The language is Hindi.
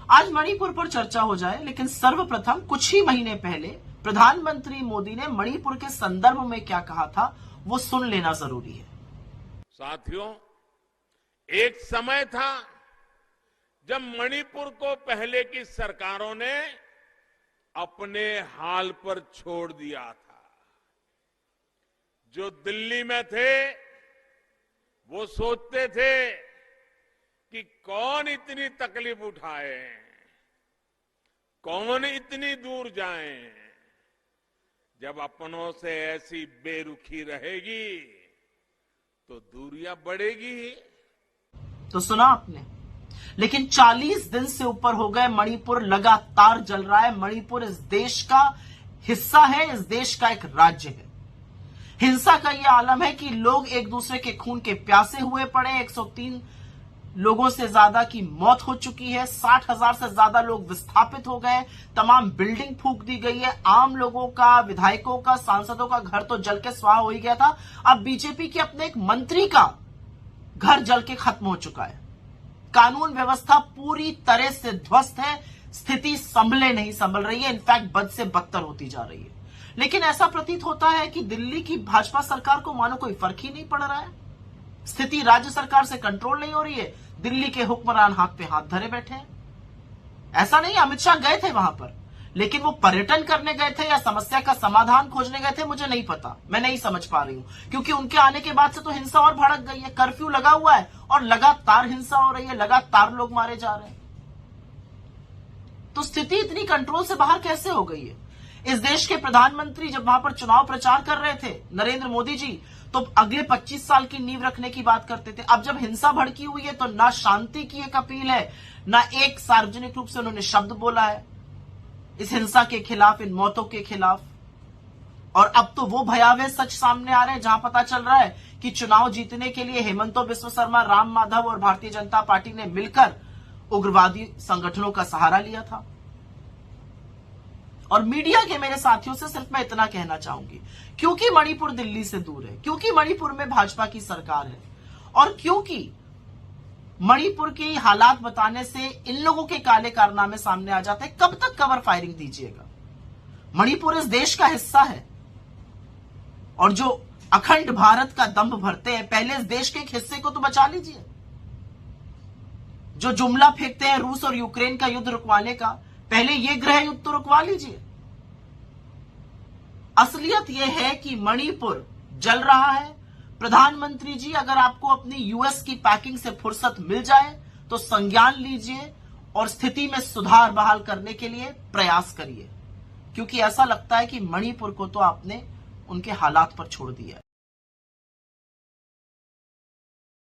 आज मणिपुर पर चर्चा हो जाए, लेकिन सर्वप्रथम कुछ ही महीने पहले प्रधानमंत्री मोदी ने मणिपुर के संदर्भ में क्या कहा था वो सुन लेना जरूरी है। साथियों, एक समय था जब मणिपुर को पहले की सरकारों ने अपने हाल पर छोड़ दिया था। जो दिल्ली में थे वो सोचते थे कि कौन इतनी तकलीफ उठाए, कौन इतनी दूर जाए। जब अपनों से ऐसी बेरुखी रहेगी तो दूरियां बढ़ेगी ही। तो सुना आपने, लेकिन 40 दिन से ऊपर हो गए, मणिपुर लगातार जल रहा है। मणिपुर इस देश का हिस्सा है, इस देश का एक राज्य है। हिंसा का यह आलम है कि लोग एक दूसरे के खून के प्यासे हुए पड़े। 103 लोगों से ज्यादा की मौत हो चुकी है। 60,000 से ज्यादा लोग विस्थापित हो गए। तमाम बिल्डिंग फूंक दी गई है। आम लोगों का, विधायकों का, सांसदों का घर तो जल के स्वाहा हो ही गया था। अब बीजेपी के अपने एक मंत्री का घर जल के खत्म हो चुका है। कानून व्यवस्था पूरी तरह से ध्वस्त है। स्थिति नहीं संभल रही है, इनफैक्ट बद से बदतर होती जा रही है। लेकिन ऐसा प्रतीत होता है कि दिल्ली की भाजपा सरकार को मानो कोई फर्क ही नहीं पड़ रहा है। स्थिति राज्य सरकार से कंट्रोल नहीं हो रही है। दिल्ली के हुक्मरान हाथ पे हाथ धरे बैठे हैं। ऐसा नहीं, अमित शाह गए थे वहां पर, लेकिन वो पर्यटन करने गए थे या समस्या का समाधान खोजने गए थे, मुझे नहीं पता। मैं नहीं समझ पा रही हूं, क्योंकि उनके आने के बाद से तो हिंसा और भड़क गई है। कर्फ्यू लगा हुआ है और लगातार हिंसा हो रही है, लगातार लोग मारे जा रहे हैं। तो स्थिति इतनी कंट्रोल से बाहर कैसे हो गई है? इस देश के प्रधानमंत्री जब वहां पर चुनाव प्रचार कर रहे थे, नरेंद्र मोदी जी, तो अगले 25 साल की नींव रखने की बात करते थे। अब जब हिंसा भड़की हुई है तो ना शांति की एक अपील है, ना एक सार्वजनिक रूप से उन्होंने शब्द बोला है इस हिंसा के खिलाफ, इन मौतों के खिलाफ। और अब तो वो भयावह सच सामने आ रहे हैं जहां पता चल रहा है कि चुनाव जीतने के लिए हेमंतो बिस्व शर्मा, राम माधव और भारतीय जनता पार्टी ने मिलकर उग्रवादी संगठनों का सहारा लिया था। और मीडिया के मेरे साथियों से सिर्फ मैं इतना कहना चाहूंगी, क्योंकि मणिपुर दिल्ली से दूर है, क्योंकि मणिपुर में भाजपा की सरकार है, और क्योंकि मणिपुर के हालात बताने से इन लोगों के काले कारनामे सामने आ जाते हैं, कब तक कवर फायरिंग दीजिएगा? मणिपुर इस देश का हिस्सा है, और जो अखंड भारत का दंभ भरते हैं, पहले इस देश के एक हिस्से को तो बचा लीजिए। जो जुमला फेंकते हैं रूस और यूक्रेन का युद्ध रुकवाने का, पहले यह गृह युद्ध तो रुकवा लीजिए। असलियत यह है कि मणिपुर जल रहा है। प्रधानमंत्री जी, अगर आपको अपनी यूएस की पैकिंग से फुर्सत मिल जाए तो संज्ञान लीजिए और स्थिति में सुधार बहाल करने के लिए प्रयास करिए, क्योंकि ऐसा लगता है कि मणिपुर को तो आपने उनके हालात पर छोड़ दिया है।